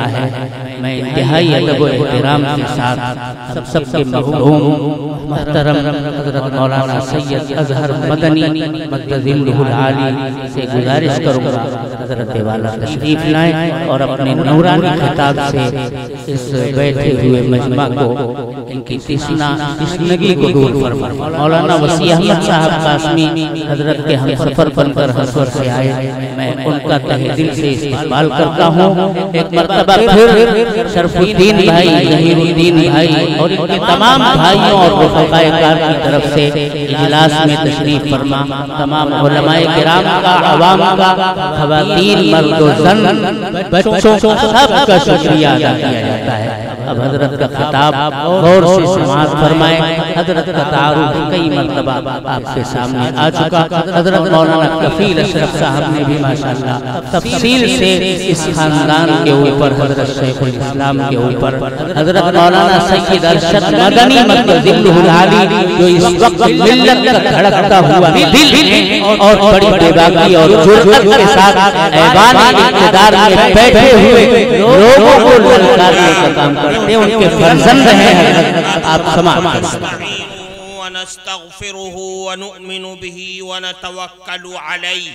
रहा है। मैं इंतहाई अदब व एहतराम के साथ सबके मखदूम मोहतरम हज़रत मौलाना सैयद अज़हर मदनी मद्दज़िल्लुहुल आली से गुजारिश करूँगा हज़रत वाला तशरीफ़ लाएं और अपने नूरानी खिताब से इस बैठे हुए मजमा को इनकी तिश्नगी को दूर फरमाएं। मौलाना वसी अहमद साहब कासमी हजरत के हम सफर बनकर हसर से आए, मैं उनका तहे दिल से इस्तेमाल करता हूँ। एक मर्तबा फिर शरफुद्दीन भाई, जहीरुद्दीन भाई और इनके तमाम भाइयों और रफ़क़ाए कार की तरफ से इजलास में तशरीफ फरमा तमाम उलमाए किराम का, अवाम का, ख़वातीन, मर्द व ज़न, बच्चों सबका शुक्रिया अदा किया जाता है। अब हजरत का खिताब गौर से समाअत फरमाएं। हजरत का तारुफ कई मरतबा आपके सामने आ चुका। हजरत मौलाना कफील अशरफ साहब ने भी माशाअल्लाह तफसील से इस खानदान के ऊपर, हजरत शेखुल इस्लाम के ऊपर, हजरत मौलाना सैयद अरशद मदनी मद्दज़िल्लुहुल आली जो इस वक्त मिल्लत का धड़कता हुआ दिल और बड़ी बेबाकी और जुर्रत के साथ ऐवान इक़्तिदार में बैठे हुए लोगों को ललकारने का काम करते, उनके फर्जंद हैं। आप समाअत करें। व नस्तग़फिरुहु व नु'मिनु बिही व नतवक्कलु अलैहि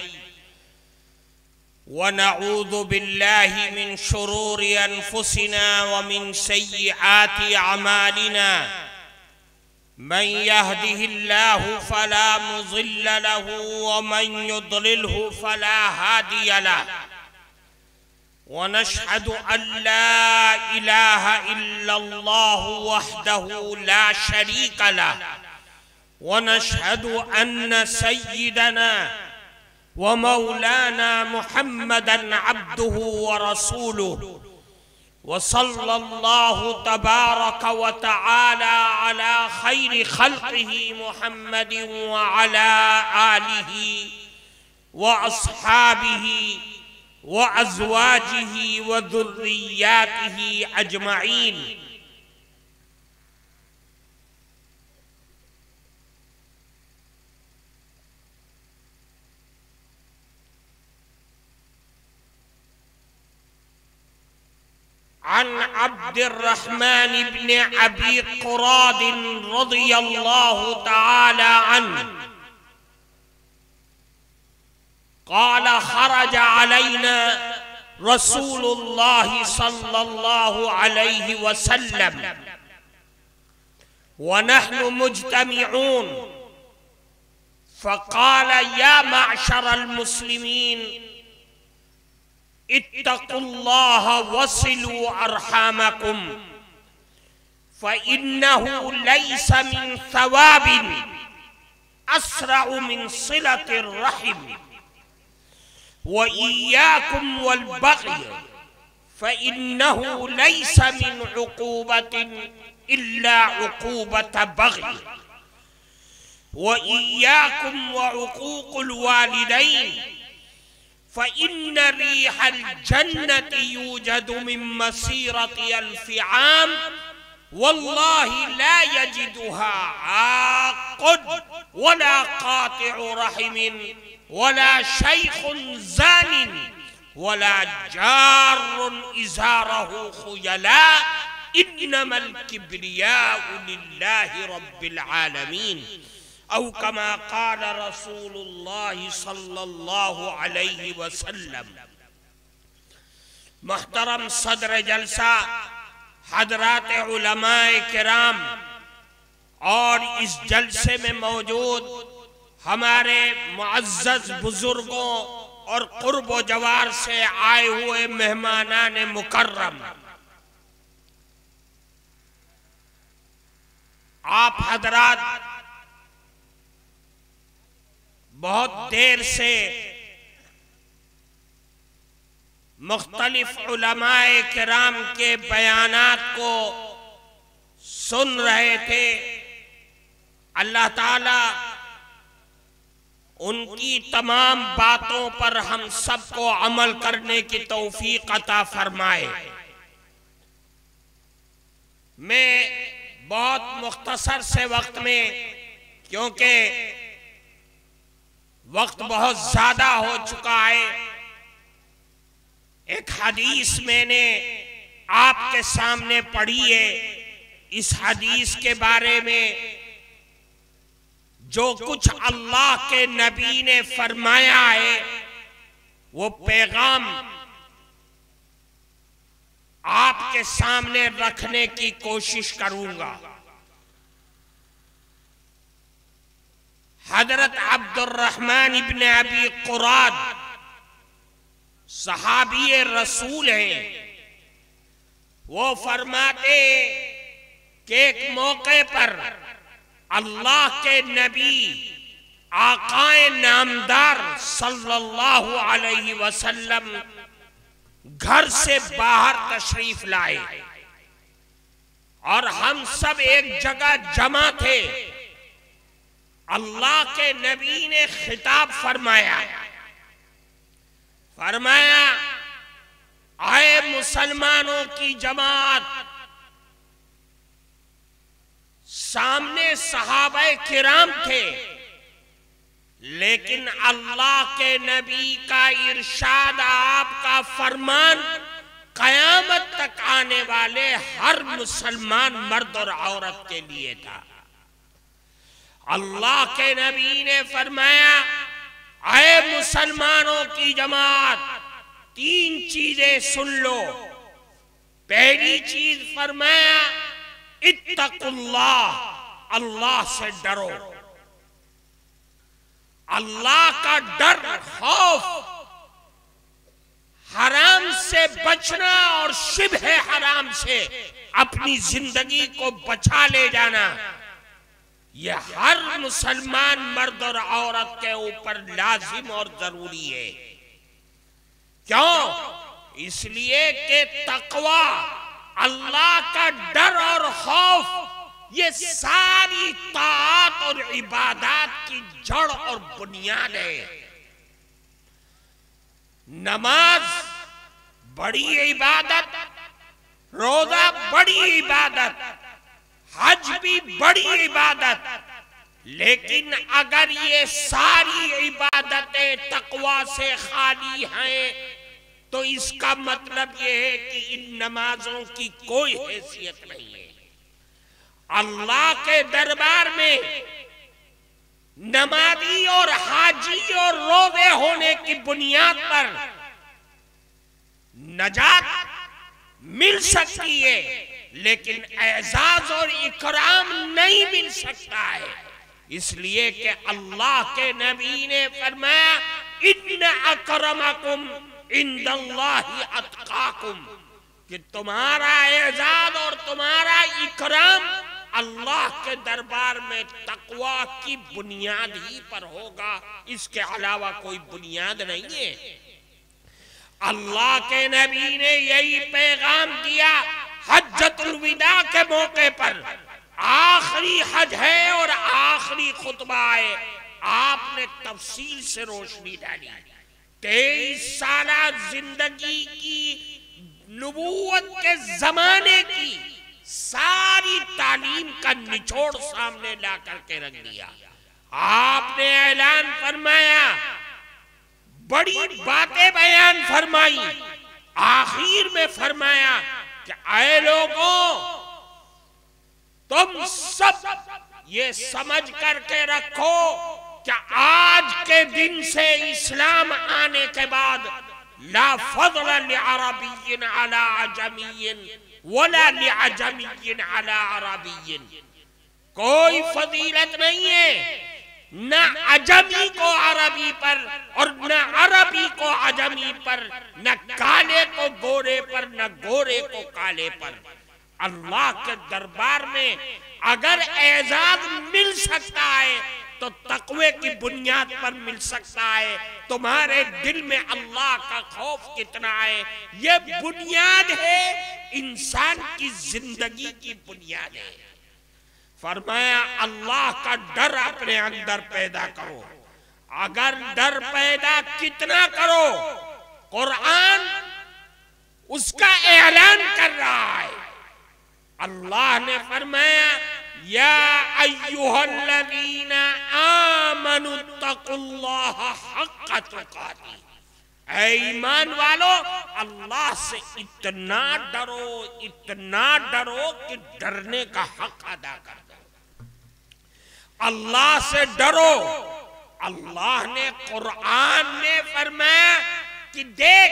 व नऊज़ु बिल्लाहि मिन शुरूरि अनफुसिना व मिन सय्यिआति अमालिना। मन यहदिहिल्लाहु फला मुज़िल्ल लहु व मन युद्लिलहु फला हादिय लहु। व नशहदु अल्ला इलाहा इल्लल्लाहु वहदहु ला शरीक लहु व नशहदु अन्न सय्यिदना व मौलाना मुहम्मदन अब्दुहु व रसूलुहु व सल्लल्लाहु तबारक व तआला अला खैरि खल्क़िही मुहम्मदिन व अला आलिही व अस्हाबिही व अज़वाजिही व ज़ुर्रिय्यातिही अजमईन। अन अब्दुर्रहमान इब्न अबी क़ुराद रज़ियल्लाहु तआला अन्हु क़ाल ख़रज अलैना रसूलुल्लाहि सल्लल्लाहु अलैहि वसल्लम व नहनु मुज्तमिऊन फ़क़ाल या मअशरल मुस्लिमीन इत्तक़ुल्लाह वसिलू अरहामकुम फ़इन्नहु लैसा मिन सवाबिन अस्रअ मिन सिलतिर रहिम व इय्याकुम वल बग़य फ़इन्नहु लैसा मिन उक़ूबतिन इल्ला उक़ूबत बग़य व इय्याकुम व उक़ूक़ुल वालिदैन फ़इन्न रिहल जन्नति यूजदु मिन मसीरति अल्फ़ि आम वल्लाहि ला यजिदुहा आक़ुन वला क़ातिउ रहिमिन वला शैख़ुन ज़ानिन वला जारुन इज़ारहु खुयला इन्नमल किब्रियाउ लिल्लाहि रब्बिल आलमीन। औ कमा क़ाल रसूलुल्लाहि सल्लल्लाहु अलैहि वसल्लम। मुहतरम सदर जलसा, हज़रात उलमाए किराम और इस जलसे में मौजूद हमारे मुअज़्ज़ज़ बुजुर्गों और क़ुर्ब व जवार से आए हुए मेहमानान मुकर्रम, आप हज़रात बहुत देर से मुख्तलिफ उलमाए किराम के बयानात को सुन रहे थे। अल्लाह ताला उनकी तमाम बातों पर हम सबको अमल करने की तौफीक अता फरमाए। मैं बहुत मुख्तसर से वक्त में, क्योंकि वक्त बहुत ज्यादा हो चुका है, एक हदीस मैंने आपके सामने पढ़ी है। इस हदीस के बारे में जो कुछ अल्लाह के नबी ने फरमाया है वो पैगाम आपके सामने रखने की कोशिश करूंगा। हजरत अब्दुर्रहमान इब्न अबी कुराद सहाबी रसूल हैं। वो फरमाते कि एक मौके पर अल्लाह के नबी आकाए नामदार सल्लल्लाहु अलैहि वसल्लम घर से बाहर तशरीफ लाए और हम सब एक जगह जमा थे। अल्लाह के नबी ने खिताब फरमाया, आए मुसलमानों की जमात। सामने सहाबाए किराम थे, लेकिन अल्लाह के नबी का इरशाद, आपका फरमान कयामत तक आने वाले हर मुसलमान मर्द और औरत के लिए था। अल्लाह के नबी ने फरमाया, आए मुसलमानों की जमात, 3 चीजें सुन लो। पहली चीज फरमाया, इत्तकुल्लाह, अल्लाह से डरो। अल्लाह का डर, खौफ, हराम से बचना और शिब्ह हराम से अपनी जिंदगी को बचा ले जाना, यह हर मुसलमान मर्द और औरत के ऊपर लाजिम और जरूरी है। क्यों? इसलिए कि तकवा, अल्लाह का डर और खौफ, ये सारी ताअत और इबादत की जड़ और बुनियाद है। नमाज बड़ी इबादत, रोजा बड़ी इबादत, हज भी बड़ी इबादत, लेकिन अगर ये सारी इबादतें तकवा से खाली हैं तो इसका मतलब ये है कि इन नमाजों की कोई हैसियत नहीं है। अल्लाह के दरबार में नमाजी और हाजी और रोजे होने की बुनियाद पर नजात मिल सकती है, लेकिन एजाज और इकराम नहीं मिल सकता है। इसलिए कि अल्लाह के नबी ने फरमाया, इन्ना अकरमकुम इंदल्लाहि अत्काकुम, कि तुम्हारा एजाज और तुम्हारा इकराम अल्लाह के दरबार में तकवा की बुनियाद ही पर होगा, इसके अलावा कोई बुनियाद नहीं है। अल्लाह के नबी ने यही पैगाम दिया हज्जतुल विदा के मौके पर। आखिरी हज है और आखिरी खुतबा है, आपने तफसील से रोशनी डाली। 23 साला जिंदगी की नबूवत के जमाने की सारी तालीम का निचोड़ सामने ला करके रख दिया। आपने ऐलान फरमाया, बड़ी बातें बयान फरमाई, आखिर में फरमाया कि आए लोगों, तुम सब ये समझ करके रखो कि आज के दिन से इस्लाम आने के बाद ला फज़ल लिअरबिय्यिन अला अजमिय्यिन वला लिअजमिय्यिन अला अरबिय्यिन, कोई फजीलत नहीं है न अजमी को अरबी पर और न अरबी को अजमी पर, न काले को गोरे पर, न गोरे को काले पर। अल्लाह के दरबार में अगर एजाज मिल सकता है तो तकवे की बुनियाद पर मिल सकता है। तुम्हारे दिल में अल्लाह का खौफ कितना है, ये बुनियाद है, इंसान की जिंदगी की बुनियाद है। फरमाया अल्लाह का डर अपने अंदर पैदा करो। अगर डर पैदा कितना करो, कुरान उसका ऐलान कर रहा है। अल्लाह ने फरमाया, या अय्युहल्लज़ीना आमनुत्तकुल्लाह हक्का तुकातिह, ऐ ईमान वालो अल्लाह से इतना डरो कि डरने का हक अदा कर दो। अल्लाह से डरो। अल्लाह ने कुरान में फरमाया कि देख,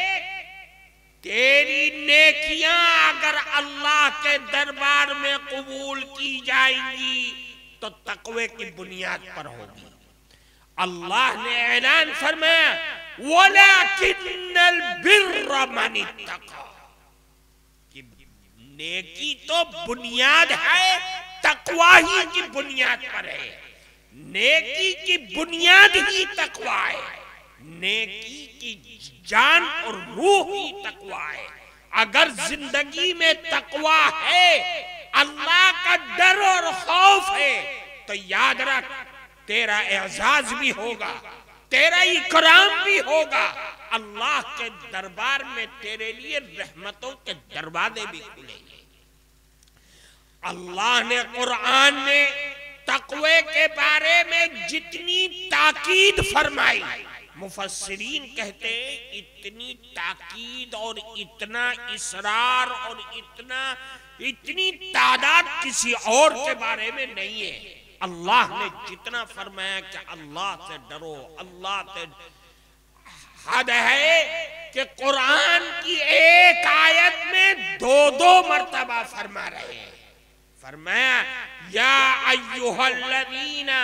तेरी नेकियां अगर अल्लाह के दरबार में कबूल की जाएंगी तो तकवे की बुनियाद पर होगी। अल्लाह ने ऐलान फरमाया वलाकिन्नल बिर्र मन इत्तका, कि नेकी तो बुनियाद है, तकवा ही की बुनियाद पर है। नेकी की बुनियाद ही तकवा है। नेकी की जान और रूह ही तकवा है। अगर जिंदगी में तकवा है, अल्लाह का डर और खौफ है, तो याद रख तेरा एजाज भी होगा, तेरा इकराम भी होगा। अल्लाह के दरबार में तेरे लिए रहमतों के दरवाजे भी खुलेंगे। अल्लाह ने कुरान में तकवे के बारे में जितनी ताकीद फरमाई, मुफस्सिरीन कहते हैं इतनी ताकीद और इतना इसरार और इतनी तादाद किसी और के बारे में नहीं है। अल्लाह ने जितना फरमाया कि अल्लाह से डरो, अल्लाह से हद है कि कुरान की एक आयत में दो मर्तबा फरमा रहे हैं। फरमाया या अय्युहल्लज़ीना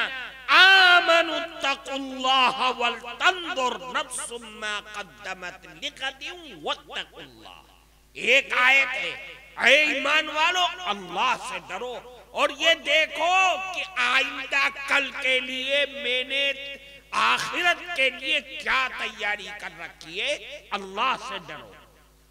आमनु तक़ुल्लाह वल तंजुर नफ्सुम मा क़द्दमत लिग़दिन वत्तक़ुल्लाह। एक आयत है, ऐ ईमान वालो अल्लाह से डरो और ये देखो कि आइंदा कल के लिए मैंने आखिरत के लिए क्या तैयारी कर रखी है। अल्लाह से डरो।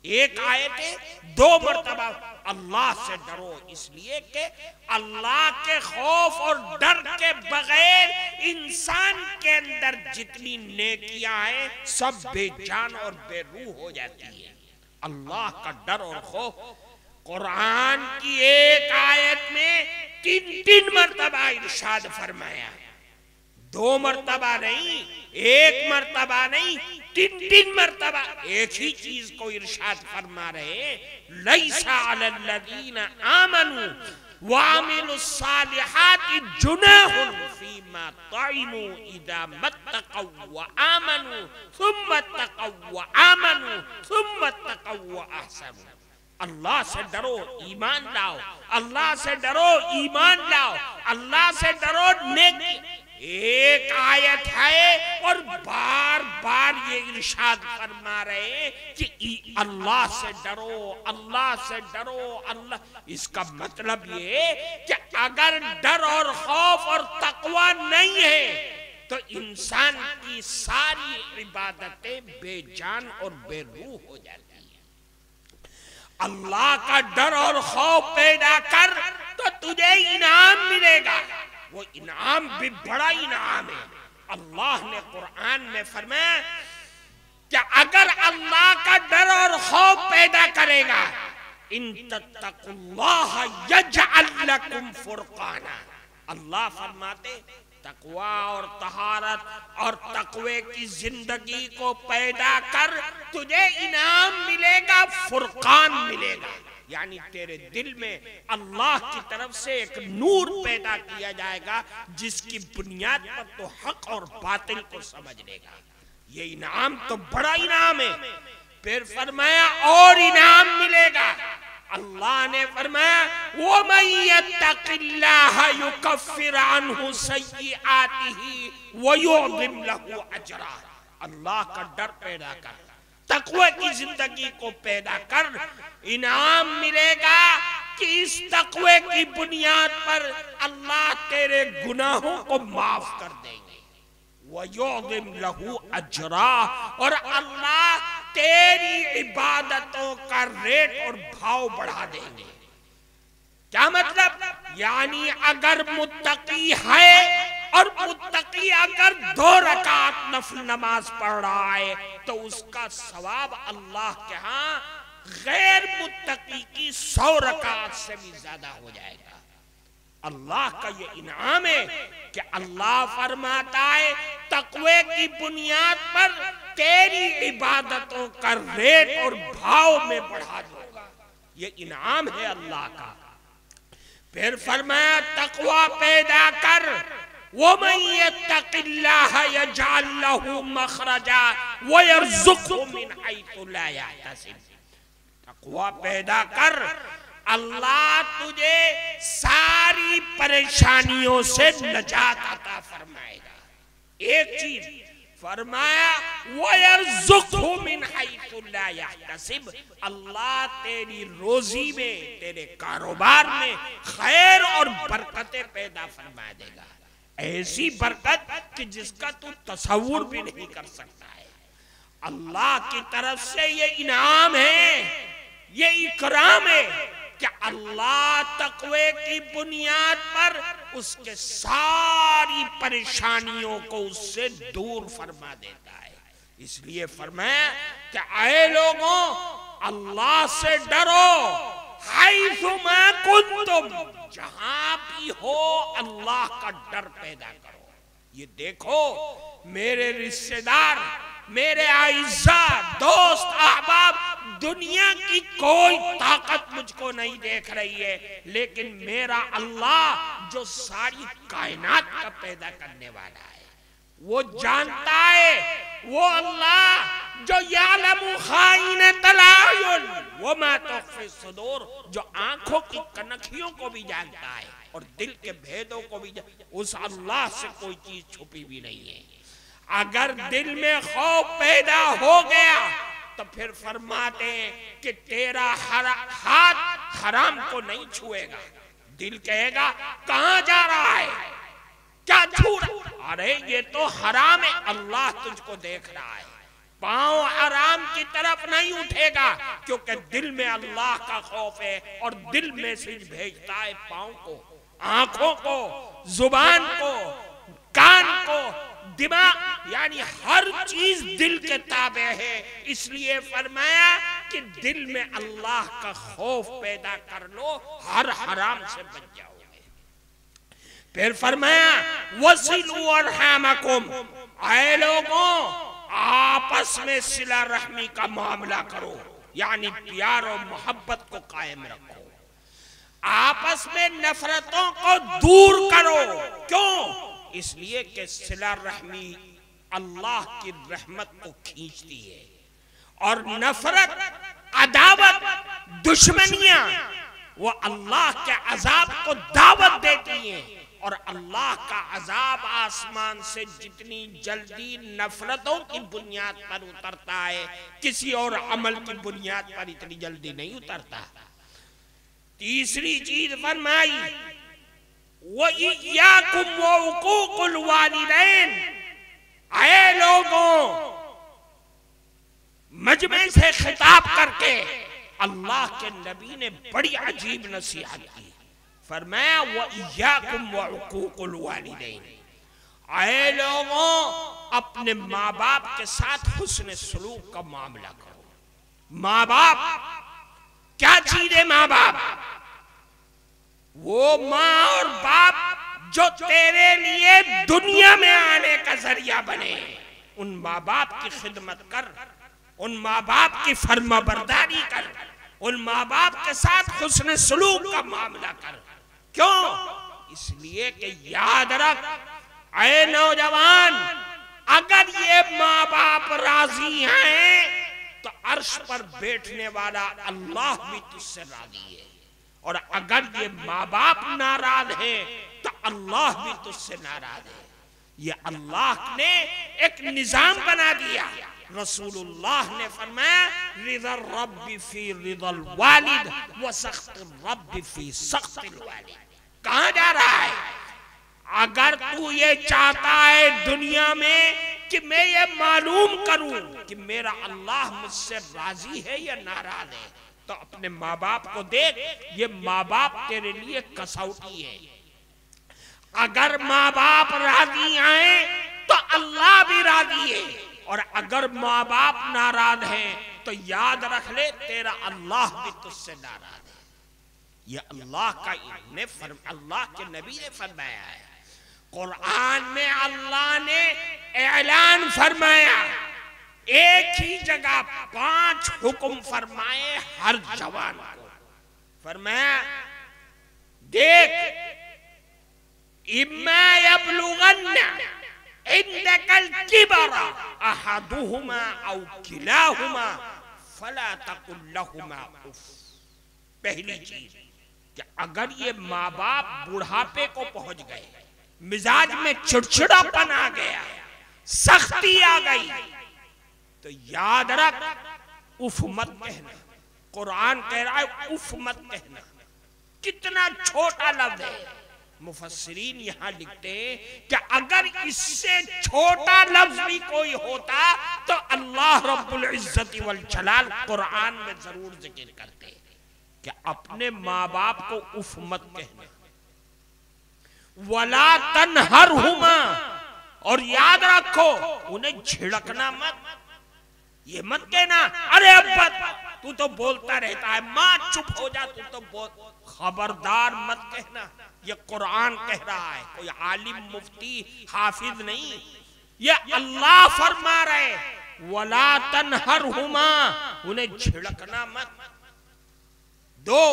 एक आयत है, दो मर्तबा अल्लाह से डरो, इसलिए कि अल्लाह के खौफ और डर के बगैर इंसान के अंदर जितनी नेकियां हैं सब बेजान और बेरूह हो जाती है। अल्लाह का डर और खौफ कुरान की एक आयत में तीन मर्तबा इरशाद फरमाया। दो मर्तबा नहीं, एक मर्तबा नहीं, तीन मर्तबा एक ही चीज को इरशाद फरमा रहे। लैसा अलल्लज़ीना आमनू व अमिलुस सालिहाति जुनाहुन फीमा तइमू इदा मत्तक़ौ व आमनू सुम्मा तक़ौ व आमनू सुम्मा तक़ौ व अहसनू। अल्लाह से डरो, ईमान लाओ। अल्लाह से डरो, ईमान लाओ। अल्लाह से डरो, नेकी। एक आयत है और बार बार ये इरशाद फरमा रहे कि अल्लाह से डरो, अल्लाह से डरो, अल्लाह। इसका मतलब ये कि अगर डर और खौफ और तकवा नहीं है तो इंसान की सारी इबादतें बेजान और बेरूह हो जाती है। अल्लाह का डर और खौफ पैदा कर तो तुझे इनाम मिलेगा। वो इनाम भी बड़ा इनाम है। अल्लाह ने कुरान में फरमाया कि अगर अल्लाह का डर और खौफ पैदा करेगा, इन तत्तकुल्लाह यजअल लकुम फुरकाना। अल्लाह फरमाते तकवा और तहारत और तकवे की जिंदगी को पैदा कर, तुझे इनाम मिलेगा, फुरकान मिलेगा। यानी तेरे दिल में अल्लाह की तरफ से एक नूर पैदा किया जाएगा जिसकी बुनियाद पर तो हक और बातिल को समझ लेगा। ये इनाम तो बड़ा इनाम है। फिर फरमाया और इनाम मिलेगा। अल्लाह ने फरमाया वो मन यत्तक़िल्लाह युकफ्फिर अन्हु सय्यिआतिही व युअज़िम लहू अजरा। अल्लाह का डर पैदा कर, तक़वा की जिंदगी को पैदा कर, इनाम मिलेगा कि इस तक़वे की बुनियाद पर अल्लाह तेरे गुनाहों को माफ कर देंगे। व युअज़िम लहू अजरा, और अल्लाह तेरी इबादतों का रेट और भाव बढ़ा देंगे। क्या मतलब? यानी अगर मुत्तकी है और मुत्तकी अगर 2 रकात नफल नमाज पढ़ रहा है तो उसका सवाब अल्लाह के यहाँ गैर मुत्तकी की 100 रकात से भी ज्यादा हो जाएगा। अल्लाह का ये इनाम है कि अल्लाह फरमाता है तकवे की बुनियाद पर तेरी इबादतों का रेट और भाव में बढ़ा दूंगा। ये इनाम है अल्लाह का। फिर फरमाया तकवा पैदा कर, वो मन यत्तकिल्लाह यजअल लहू मखरजा व यरज़ुक़हु मिन हैसु ला यहतसिब। तकवा पैदा कर, अल्लाह तुझे सारी परेशानियों से निजात अता फरमाएगा। एक चीज फरमाया वयरज़ुक़हु मिन हैसु ला यहतसिब, अल्लाह तेरी रोजी में, तेरे कारोबार में खैर और बरकतें पैदा फरमा देगा। ऐसी बरकत कि जिसका तू तसव्वुर भी नहीं कर सकता है। अल्लाह की तरफ से ये इनाम है, ये इकराम है कि अल्लाह तकवे की बुनियाद पर उसके सारी परेशानियों को उससे दूर फरमा देता है। इसलिए फरमाया कि आए लोगों, अल्लाह से डरो, हैसुमा कुंतुम, जहां भी हो अल्लाह का डर पैदा करो। ये देखो मेरे रिश्तेदार, मेरे आइज़ा, दोस्त, अहबाब, दुनिया की कोई ताकत मुझको नहीं देख रही है, लेकिन मेरा अल्लाह जो सारी कायनात का पैदा करने वाला है, वो जानता है। वो अल्लाह जो यालमु खाइनतल अयुन व मा तुख्फी सुदूर, जो आंखों की कनखियों को भी जानता है और दिल के भेदों को भी उस अल्लाह से कोई चीज छुपी भी नहीं है। अगर दिल में खौफ पैदा हो गया तो फिर फरमाते हैं कि तेरा हाथ हराम को नहीं छुएगा। दिल कहेगा कहां जा रहा है, क्या छू रहा, अरे ये तो हराम है, अल्लाह तुझको देख रहा है। पांव हराम की तरफ नहीं उठेगा क्योंकि दिल में अल्लाह का खौफ है और दिल मैसेज भेजता है पांव को, आंखों को, जुबान को, कान को, दिमाग, यानी हर चीज दिल के ताबे है। इसलिए फरमाया कि दिल में अल्लाह का खौफ पैदा कर लो, हर हराम से बच जाओगे। फिर फरमाया वसिलू अरहामकुम, आए लोगों आपस में सिला रहमी का मामला करो, यानी प्यार और मोहब्बत को कायम रखो, आपस में नफरतों को दूर करो। क्यों? इसलिए कि सिला रहमी अल्लाह की रहमत को खींचती है और नफरत, अदावत, दुश्मनियां वो अल्लाह के अजाब को दावत देती हैं। और अल्लाह का अजाब आसमान से जितनी जल्दी नफरतों की बुनियाद पर उतरता है, किसी और अमल की बुनियाद पर इतनी जल्दी नहीं उतरता। तीसरी चीज फरमाई वइय्याकुम व उकूकुल वालिदैन, आए लोगों, मजमे से खिताब करके अल्लाह के नबी ने बड़ी अजीब नसीहत की। फरमाया वइय्याकुम व उकूकुल वालिदैन, आए लोगों अपने माँ बाप के साथ हुस्न सलूक का मामला करो। माँ बाप क्या चीज है? माँ बाप वो माँ और बाप जो तेरे लिए दुनिया में आने का जरिया बने। उन माँ बाप की खिदमत कर, उन माँ बाप की फर्माबरदारी कर, उन माँ बाप के साथ हुस्न सलूक का मामला कर। क्यों? इसलिए कि याद रख ऐ नौजवान, अगर ये माँ बाप राजी हैं तो अर्श पर बैठने वाला अल्लाह भी तुझसे राजी है, और अगर ये माँ बाप नाराज है तो अल्लाह भी तुझसे नाराज है। ये अल्लाह ने एक निजाम बना दिया। रसूलुल्लाह ने फरमाया रिज़ा रब्बी फी रिज़ल वालिद व सख्त रब्बी फी सख्तिल वालिद। कहां जा रहा है? अगर तू ये चाहता है दुनिया में कि मैं ये मालूम करूं कि मेरा अल्लाह मुझसे राजी है या नाराज है, तो अपने माँ बाप को देख। ये माँ बाप तेरे लिए कसौटी है। अगर माँ बाप राजी आए तो अल्लाह भी राजी है, और अगर माँ बाप नाराज हैं तो याद रख ले तेरा अल्लाह भी तुझसे नाराज है। ये अल्लाह के नबी ने फरमाया है। कुरान में अल्लाह ने ऐलान फरमाया एक ही जगह 5 हुक्म फरमाए हर जवान को। फरमाया देख, इम्मा यबलुगन्ना इंदकल किबरा अहदुहुमा औ किलाहुमा फला तकुल लहुमा उफ। पहली चीज कि अगर ये माँ बाप बुढ़ापे को पहुंच गए, मिजाज में चिड़चिड़ापन आ गया, सख्ती आ गई, तो याद रख उफ मत कहना। कुरान कह रहा है उफ मत कहना। कितना छोटा लफ्ज है। मुफस्सिरीन यहां लिखते हैं कि अगर इससे छोटा लफ्ज भी कोई होता तो अल्लाह रब्बुल इज्जत वल जलाल कुरान में जरूर जिक्र करते कि अपने माँ बाप को उफ मत कहना। वला तनहरहुमा, और याद रखो उन्हें झिड़कना मत। ये मत कहना अरे अब्बा तू तो बोलता रहता है, माँ चुप हो जा तू तो बोल। खबरदार मत कहना, ये कुरान कह रहा है, कोई आलिम मुफ्ती हाफिज नहीं, ये अल्लाह फरमा रहे वला तनहरहुमा, उन्हें झिड़कना मत। 2,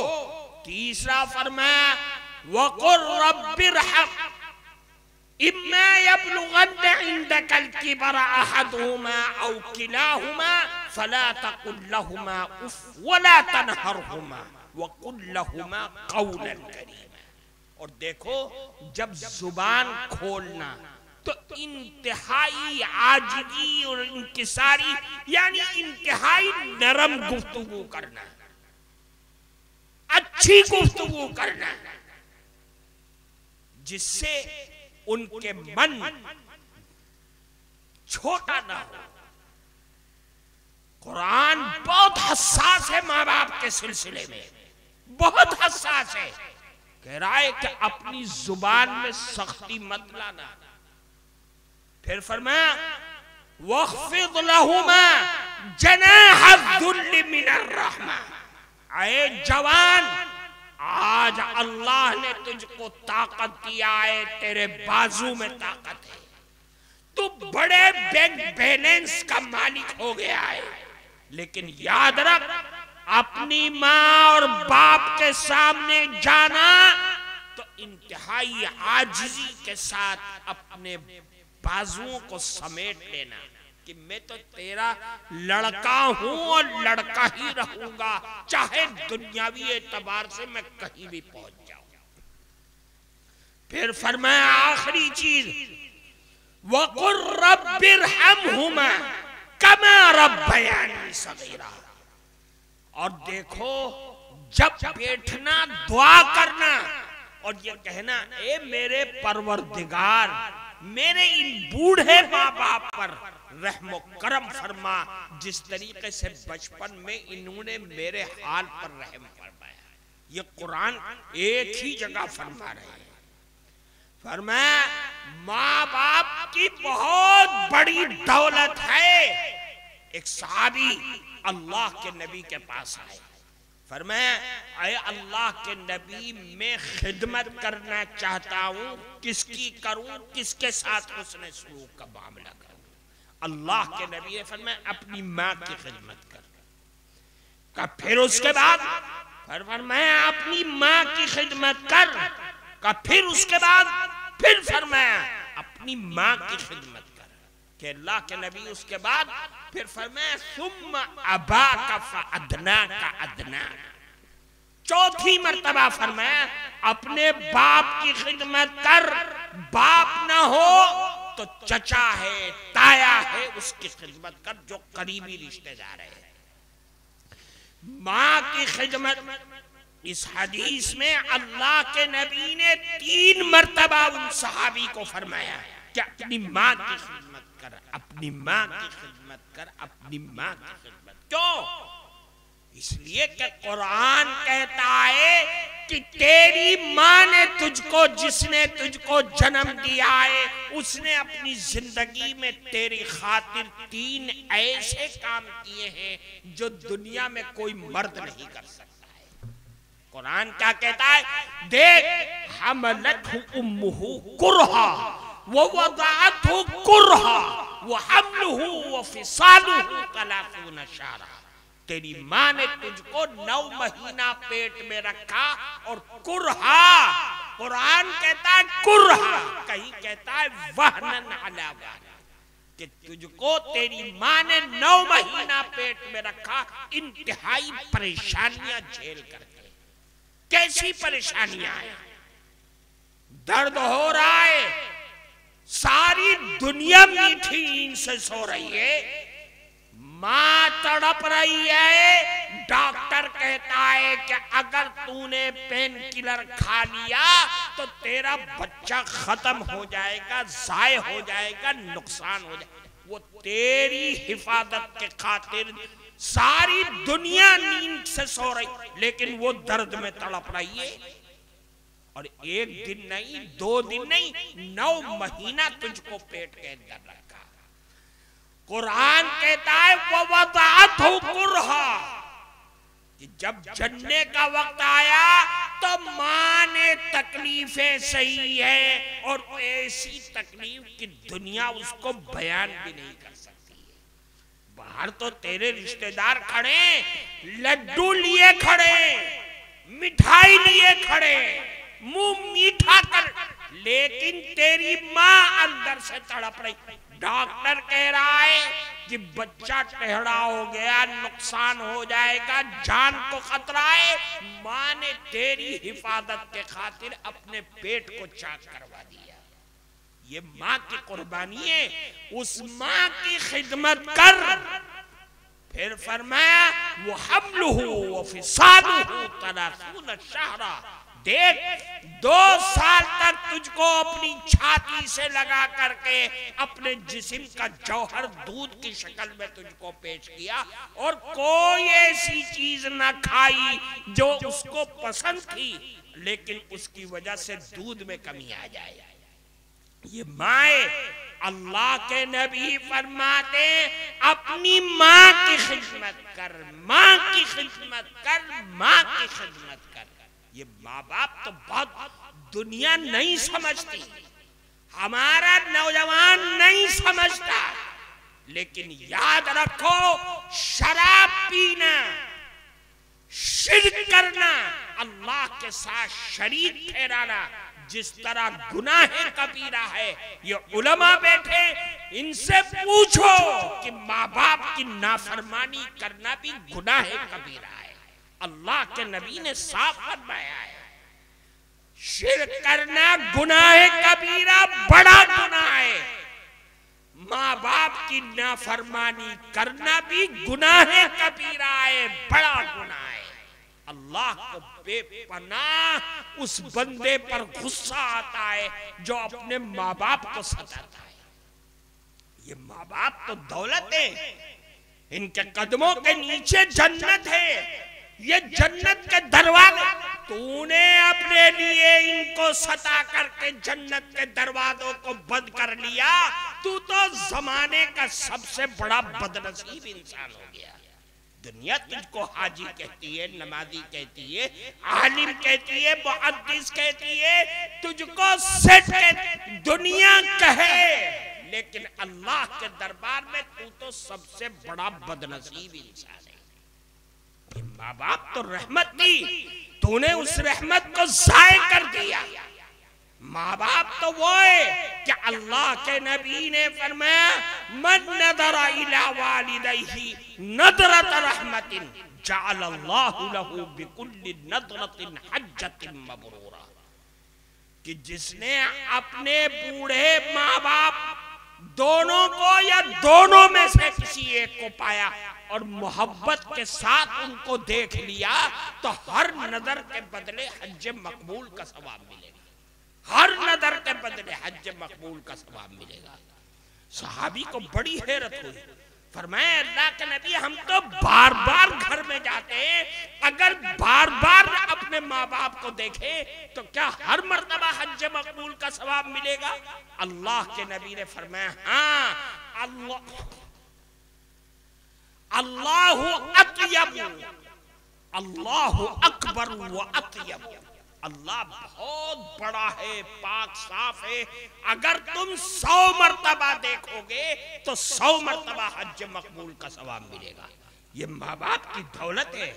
तीसरा फरमाया वकुर रब्बिरहम इम्मा यबलुगन्ना इंदकल किबरा अहदुहुमा औ किलाहुमा फला तकुल लहुमा उफ वला तनहरहुमा वकुल लहुमा कौलन करीमा। और देखो जब जुबान खोलना तो इंतहाई आजिजी और इंकिसारी यानी इंतहाई नरम गुफ्तगू करना, अच्छी गुफ्तगू करना, जिससे उनके मन छोटा ना हो। कुरान बहुत हसास है माँ बाप के सिलसिले में, बहुत हसास है। कह रहा है कि अपनी जुबान में सख्ती मत लाना। फिर फरमाया वख्फिद लहुमा जनाहद्दुल्ल मिनर रहमा। आए जवान, आज अल्लाह ने तुझको ताकत दिया है, तेरे बाजू में ताकत है, तू बड़े बैंक बैलेंस का मालिक हो गया है, लेकिन याद रख अपनी माँ और बाप के सामने जाना तो इंतहाई आजिजी के साथ अपने बाजुओं को समेट लेना कि मैं तो तेरा लड़का हूं और लड़का ही रहूंगा, चाहे दुनियावी एतबार से मैं कहीं भी पहुंच जाऊं। फिर फरमाया आखिरी चीज वकुर रब्बिरहमहुमा कमा रब्बयानी सगीरा। और देखो जब बैठना दुआ करना और ये कहना ए मेरे परवरदिगार मेरे इन बूढ़े माँ बाप पर रहम करम फरमा, जिस तरीके से बचपन में इन्होंने मेरे हाल पर रहम फरमाया। ये कुरान एक ही जगह फरमा रहे हैं। फरमाया माँ बाप की बहुत बड़ी दौलत है। एक सहाबी अल्लाह के नबी के पास आए, फरमाया अरे अल्लाह के नबी मैं खिदमत करना चाहता हूँ, किसकी करूँ, किसके साथ हुस्न सलूक का मामला करूँ। अल्लाह के नबी ने फरमाया अपनी माँ की खिदमत कर। फिर उसके बाद फरमाया अपनी माँ की खिदमत कर। फिर उसके बाद फिर फरमाया अपनी माँ की खिदमत कर। कि अल्लाह के नबी उसके बाद फिर फरमाया सुम्मा अबा का फअदना का अदना। चौथी मर्तबा फरमाया अपने बाप की खिदमत कर, बाप ना हो तो चचा है, ताया है, उसकी खिदमत कर जो करीबी रिश्तेदार है। माँ की खिदमत, इस हदीस में अल्लाह के नबी ने 3 मर्तबा उन सहाबी को फरमाया कि अपनी माँ की खिदमत कर, अपनी माँ की खिदमत कर, अपनी माँ की खिदमत। क्यों? इसलिए कि कुरान कहता है कि तेरी माँ ने तुझको, जिसने तुझको जन्म दिया है, उसने अपनी जिंदगी में तेरी खातिर 3 ऐसे काम किए हैं जो दुनिया में कोई मर्द नहीं कर सकता है। कुरान क्या कहता है? देख हमलतहु उम्मुहु कुरहा व वदअतहु कुरहा। वो हमलुहु व फिसालुहु 30 शहरा। तेरी माँ ने तुझको 9 महीना पेट में रखा और कुरहा, कुरान कहता है कुरहा, कहीं कहता है वहनन अला वहन, कि तुझको तेरी माँ ने 9 महीना पेट में रखा इंतहाई परेशानियां झेल करके। कैसी परेशानियां हैं? दर्द हो रहा है, सारी दुनिया मीठी नींद से सो रही है, मां तड़प रही है, डॉक्टर कहता है कि अगर तूने पेन किलर खा लिया तो तेरा बच्चा खत्म हो जाएगा, जाय हो जाएगा, नुकसान हो जाएगा। वो तेरी हिफाजत के खातिर सारी दुनिया नींद से सो रही, लेकिन वो दर्द में तड़प रही है। और एक दिन नहीं, 2 दिन नहीं, 9 महीना तुझको पेट के अंदर रखा। कुरान कहता है वो वदाअतहु कुरहा, कि जब जन्ने का वक्त आया तो मां ने तकलीफें सही है, और ऐसी तकलीफ कि दुनिया उसको बयान भी नहीं कर सकती है। बाहर तो तेरे रिश्तेदार खड़े, लड्डू लिए खड़े, मिठाई लिए खड़े, मुंह मीठा कर, लेकिन तेरी मां अंदर से तड़प रही। डॉक्टर कह रहा है कि बच्चा टेढ़ा हो गया, नुकसान हो जाएगा, जान को खतरा है। मां ने तेरी हिफाजत के खातिर अपने पेट को चाक करवा दिया। ये मां की कुर्बानी है, उस मां की खिदमत कर। फिर फरमाया वो हमलुहु व फिसालुहु 30 शहरा। देख, 2 साल तक तुझको अपनी छाती से लगा करके अपने जिस्म का जौहर दूध की शक्ल में तुझको पेश किया, और कोई ऐसी चीज न खाई जो उसको पसंद थी, लेकिन उसकी वजह से दूध में कमी आ जाए। ये माए, अल्लाह के नबी फरमाते अपनी माँ की खिदमत कर, माँ की खिदमत कर, माँ की खिदमत कर। ये माँ बाप तो बहुत दुनिया नहीं समझती, हमारा नौजवान नहीं समझता, लेकिन याद रखो, शराब पीना, शिर्क करना, अल्लाह के साथ शरीक ठहराना जिस तरह गुनाह कबीरा है। ये उलमा बैठे, इनसे पूछो कि माँ बाप की नाफरमानी करना भी गुनाह कबीरा है। अल्लाह के नबी ने साफ फरमाया है, शिर्क करना गुनाह कबीरा, बड़ा गुनाह है। माँ बाप की नाफरमानी करना भी गुनाह कबीरा है, बड़ा गुनाह है। अल्लाह को बेपनाह उस बंदे पर गुस्सा आता है जो अपने माँ बाप को सताता है। ये माँ बाप तो दौलत है, इनके कदमों के नीचे जन्नत है, ये जन्नत के दरवाजे। तूने अपने लिए इनको सता करके जन्नत के दरवाजों को बंद कर लिया, तू तो जमाने का सबसे बड़ा बदनसीब इंसान हो गया। दुनिया तुझको हाजी कहती है, नमाजी कहती है, आलिम कहती है, मुहद्दिस कहती है, तुझको सेठ कहती, दुनिया कहे, लेकिन अल्लाह के दरबार में तू तो सबसे बड़ा बदनसीब इंसान है। ये माँ बाप तो रहमत थी, तूने उस रहमत को जाय कर दिया। माँ बाप तो वो है कि अल्लाह के नबी ने फरमाया, मन नदरा इला वालिदैहि नदरत रहमतिन जअलल्लाहु लहू बिकुल्लि नदरतिन हज्जतिन मबरूरा, कि जिसने अपने बूढ़े माँ बाप दोनों को या दोनों में से किसी एक को पाया और मोहब्बत के साथ उनको देख लिया, तो हर नजर के बदले हज मकबूल का सवाब मिलेगा। हर नजर के बदले हज मकबूल का सवाब मिलेगा। सहाबी को बड़ी हैरत हुई, फरमाया अल्लाह के नबी, हम तो बार बार घर में जाते हैं, अगर बार बार अपने माँ बाप को देखे तो क्या हर मर्तबा हज मकबूल का सवाब मिलेगा? अल्लाह के नबी ने फरमाया, हाँ, अल्लाहु अतयब, अल्लाहु अकबर व अतयब, अल्लाह बहुत बड़ा है, पाक साफ है। अगर तुम 100 मर्तबा देखोगे तो 100 मर्तबा हज मकबूल का सवाब मिलेगा। ये माँ बाप की दौलत है।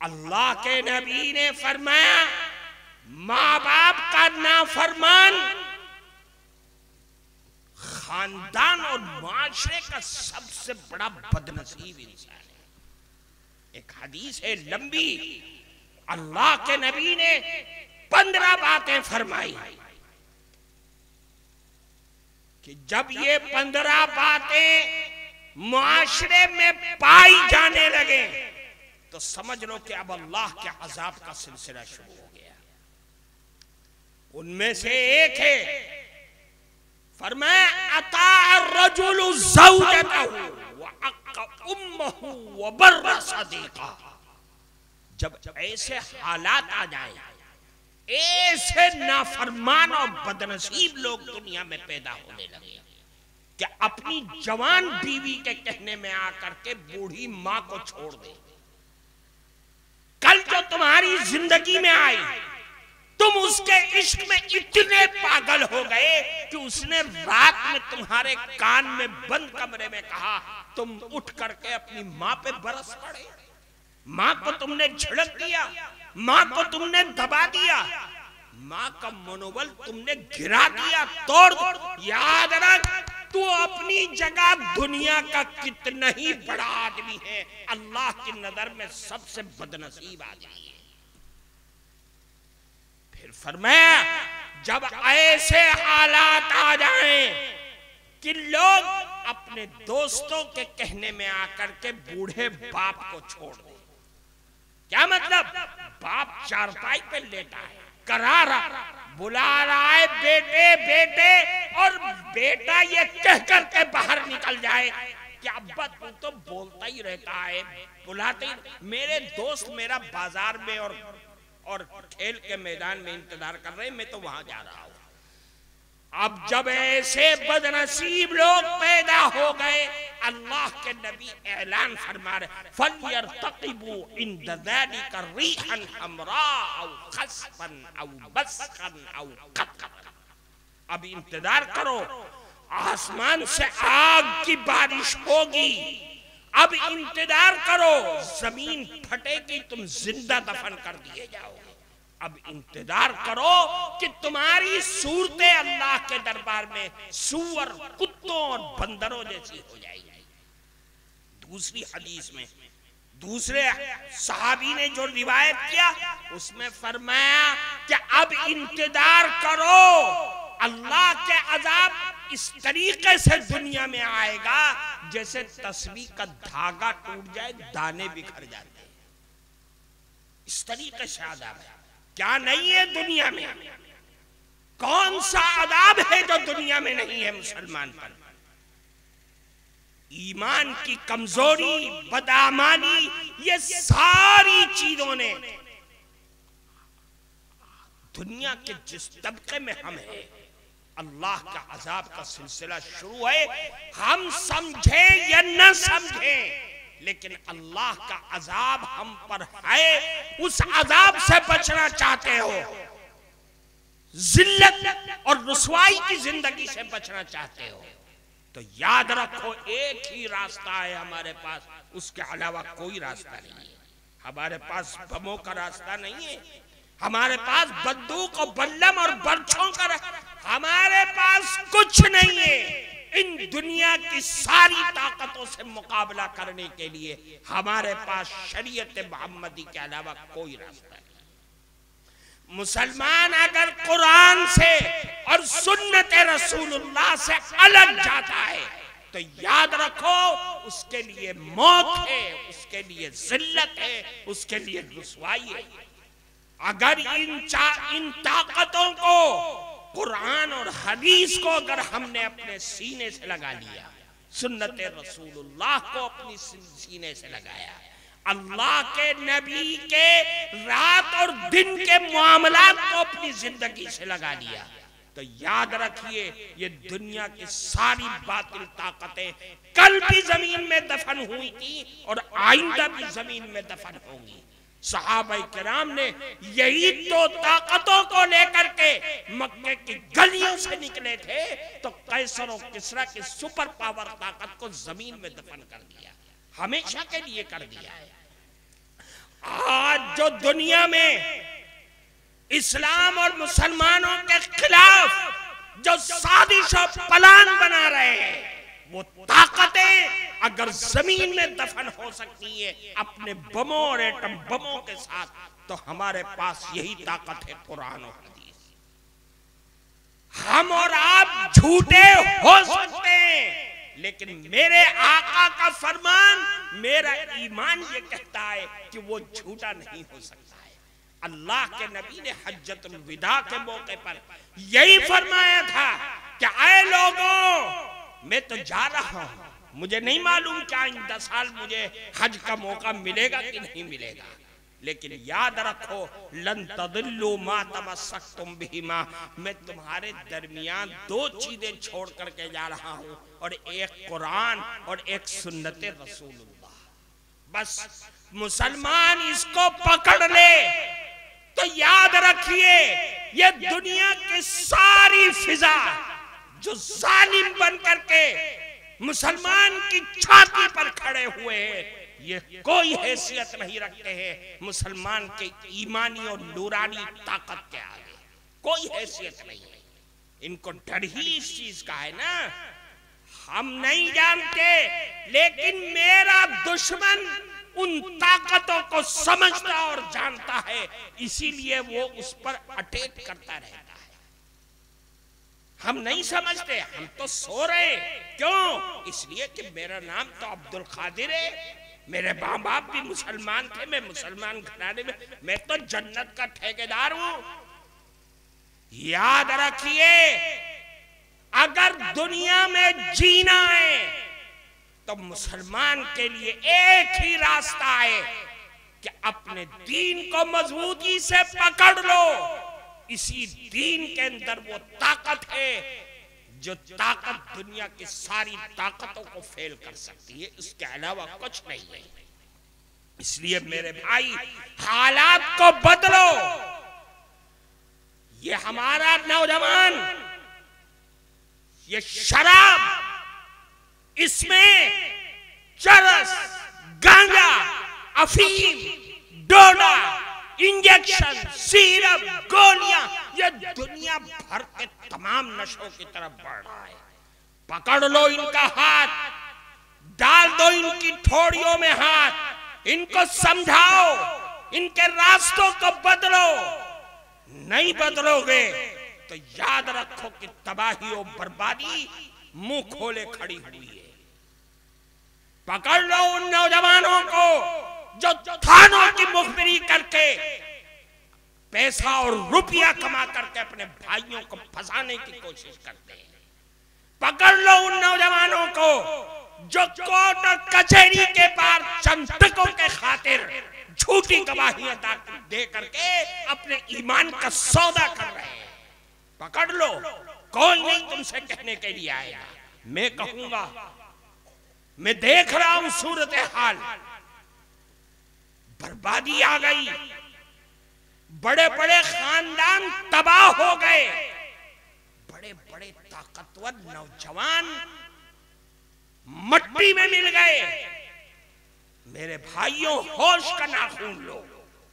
अल्लाह के नबी ने फरमाया, माँ बाप का नाफरमान खानदान और माशरे का सबसे बड़ा बदनसीब इंसान है। एक हदीस है लंबी, अल्लाह के नबी ने 15 बातें फरमाई कि जब ये 15 बातें मुआशरे में पाई जाने लगे तो समझ लो कि अब अल्लाह के अजाब का सिलसिला शुरू हो गया। उनमें से एक है, फरमाया अता रजुलु ज़ौजतहु व अक्का उम्महु व बर्रा सदीका। जब ऐसे हालात आ जाए, ऐसे नाफरमान और बदनसीब लोग दुनिया में पैदा होने लगे कि अपनी जवान बीवी के कहने में आकर के बूढ़ी मां को छोड़ दे। कल जो तुम्हारी जिंदगी में आई, तुम उसके इश्क में इतने पागल हो गए कि उसने रात में तुम्हारे कान में बंद कमरे में कहा, तुम उठ करके अपनी मां पे बरस पड़े। मां को तुमने झड़क दिया, मां को तुमने दबा दिया, मां का मनोबल तुमने गिरा दिया, तोड़। याद रख, तू अपनी जगह दुनिया का कितना ही बड़ा आदमी है, अल्लाह की नजर में सबसे बदनसीब आदमी है। फिर फरमाया, जब ऐसे हालात आ जाएं कि लोग अपने दोस्तों के कहने में आकर के बूढ़े बाप को छोड़ दें। क्या मतलब? बाप चारपाई पे लेटा है, करारा बुला रहा है, बेटे बेटे, और बेटा ये कह करके बाहर निकल जाए कि अब्बा तू तो बोलता ही रहता है, बुलाते ही। मेरे दोस्त मेरा बाजार में और खेल के मैदान में इंतजार कर रहे हैं, मैं तो वहां जा रहा हूं। अब जब ऐसे बदनसीब लोग पैदा हो गए, अल्लाह के नबी ऐलान फरमा रहे, फलयर्तक़िबू इंद ज़ालिका रीहन हमरा औ खस्फन औ बस्खन औ क़त्क़त। अब इंतजार करो, आसमान से आग की बारिश होगी। अब इंतजार करो, जमीन फटेगी, तुम जिंदा दफन कर दिए जाओगे। अब इंतजार करो कि तुम्हारी सूरतें अल्लाह के दरबार में सूअर, कुत्तों और बंदरों जैसी हो जाएगी। दूसरी हदीस में दूसरे सहाबी ने जो रिवायत किया, उसमें फरमाया कि अब इंतजार करो, अल्लाह के अजाब इस तरीके से दुनिया में आएगा जैसे तस्बीह का धागा टूट जाए, दाने बिखर जाते हैं। इस तरीके से अजाब है। क्या नहीं है दुनिया में? कौन सा अजाब है जो दुनिया में नहीं है मुसलमान पर? ईमान की कमजोरी, बदआमानी, ये सारी चीजों ने दुनिया के जिस तबके में हम हैं, अल्लाह का अजाब का सिलसिला शुरू है। हम समझे या न समझे, लेकिन अल्लाह का अजाब हम पर है। उस अजाब से बचना चाहते हो, जिल्लत और रुसवाई की जिंदगी से बचना चाहते हो, तो याद रखो एक ही रास्ता है हमारे पास, उसके अलावा कोई रास्ता नहीं है। हमारे पास बमों का रास्ता नहीं है, हमारे पास बंदूक और बल्लम और बर्छों का हमारे पास कुछ नहीं है। इन दुनिया की सारी ताकतों से मुकाबला करने के लिए हमारे पास शरीयत मोहम्मदी के अलावा कोई रास्ता नहीं। मुसलमान अगर कुरान से और सुन्नत रसूलुल्लाह से अलग जाता है तो याद रखो उसके लिए मौत है, उसके लिए जिल्लत है, उसके लिए रुसवाई है। अगर इन ताकतों को, कुरान और हदीस को अगर हमने अपने सीने से लगा लिया, सुन्नत रसूलुल्लाह को अपनी सीने से लगाया, अल्लाह के नबी के रात और दिन के मामलात को अपनी जिंदगी से लगा लिया, तो याद रखिए ये दुनिया की सारी बातिल ताकतें कल भी जमीन में दफन हुई थी और आइंदा भी जमीन में दफन होंगी। सहाबाए किराम ने यही तो ताकतों को लेकर के मक्के की गलियों से निकले थे, तो कैसर और किसरा की सुपर पावर ताकत को जमीन में दफन कर दिया, हमेशा के लिए कर दिया है। आज जो दुनिया में इस्लाम और मुसलमानों के खिलाफ जो साजिश और प्लान बना रहे हैं, वो ताकतें अगर जमीन में दफन हो सकती है अपने बमों और एटम बमों के साथ, तो हमारे पास यही ताकत है कुरान और हदीस। हम और आप झूठे हो सकते हैं, लेकिन मेरे आका का फरमान, मेरा ईमान ये कहता है कि वो झूठा नहीं हो सकता है। अल्लाह के नबी ने हज्जतुल विदा के मौके पर यही फरमाया था कि आए लोगों, मैं तो जा रहा हूं, मुझे नहीं मालूम क्या आइंदा साल मुझे हज का मौका मिलेगा कि नहीं मिलेगा, लेकिन याद रखो लन तदिल्लु मा तमस्सक्तुम बिहिमा, मैं तुम्हारे दरमियान दो चीजें छोड़ करके जा रहा हूं, और एक कुरान और एक सुन्नते रसूलुल्लाह। बस मुसलमान इसको पकड़ ले तो याद रखिए, ये दुनिया की सारी फिजा जो जालिम बन करके मुसलमान की छाती पर खड़े हुए हैं, ये कोई हैसियत नहीं रखते हैं मुसलमान के ईमानी और नूरानी ताकत के आगे, कोई हैसियत नहीं है। इनको डर ही इस चीज का है ना, हम नहीं जानते, लेकिन मेरा दुश्मन उन ताकतों को समझता और जानता है, इसीलिए वो उस पर अटैक करता रहता है। हम नहीं समझते, हम तो सो रहे, क्यों? इसलिए कि मेरा नाम तो अब्दुल कादिर है, मेरे माँ बाप भी मुसलमान थे, मैं मुसलमान घराने में, मैं तो जन्नत का ठेकेदार हूं। याद रखिए, अगर दुनिया में जीना है तो मुसलमान के लिए एक ही रास्ता है कि अपने दीन को मजबूती से पकड़ लो। इसी दीन के अंदर वो ताकत है जो ताकत दुनिया की सारी ताकतों को फेल कर सकती है, इसके अलावा कुछ नहीं है। इसलिए मेरे भाई, हालात को बदलो। ये हमारा नौजवान, ये शराब, इसमें चरस, गांजा, अफीम, डोडा, इंजेक्शन, सिरप, गोलियां, ये दुनिया भर के तमाम नशों की तरफ बढ़ रहा है। पकड़ लो इनका हाथ, डाल दो इनकी ठोड़ियों में हाथ, इनको समझाओ, इनके रास्तों को बदलो। नहीं बदलोगे तो याद रखो कि तबाही और बर्बादी मुंह खोले खड़ी हुई है। पकड़ लो उन नौजवानों को जो थानों की मुखबिरी करके पैसा और रुपया कमा करके अपने भाइयों को फंसाने की कोशिश करते हैं। पकड़ लो उन नौजवानों को जो कोर्ट और कचहरी के पार चंद टकों के खातिर झूठी गवाहियां दे करके अपने ईमान का सौदा कर रहे हैं। पकड़ लो, कौन नहीं तुमसे कहने के लिए आएगा। मैं कहूंगा, मैं देख रहा हूं सूरत हाल, बर्बादी आ गई, बड़े बड़े खानदान तबाह हो गए, बड़े बड़े ताकतवर नौजवान मट्टी में मिल गए। मेरे भाइयों, होश का नाखून लो,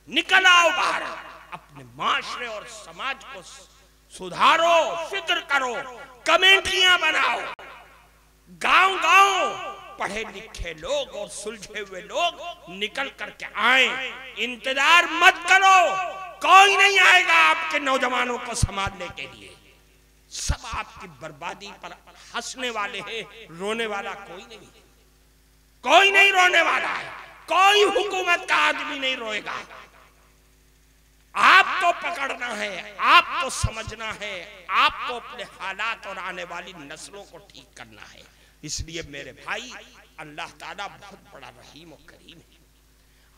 निकल आओ बाहर, अपने माशरे और समाज को सुधारो, फिक्र करो, कमेटियां बनाओ। गांव गांव पढ़े लिखे लोग और सुलझे हुए लोग निकल करके आए। इंतजार मत करो, कोई नहीं आएगा आपके नौजवानों को संभालने के लिए। सब आपकी बर्बादी पर हंसने वाले हैं, रोने वाला कोई नहीं, कोई नहीं रोने वाला है, कोई हुकूमत का आदमी नहीं रोएगा। आपको पकड़ना है, आपको समझना है, आपको अपने हालात और आने वाली नस्लों को ठीक करना है। इसलिए मेरे भाई, अल्लाह ताला बहुत बड़ा रहीम और करीम है।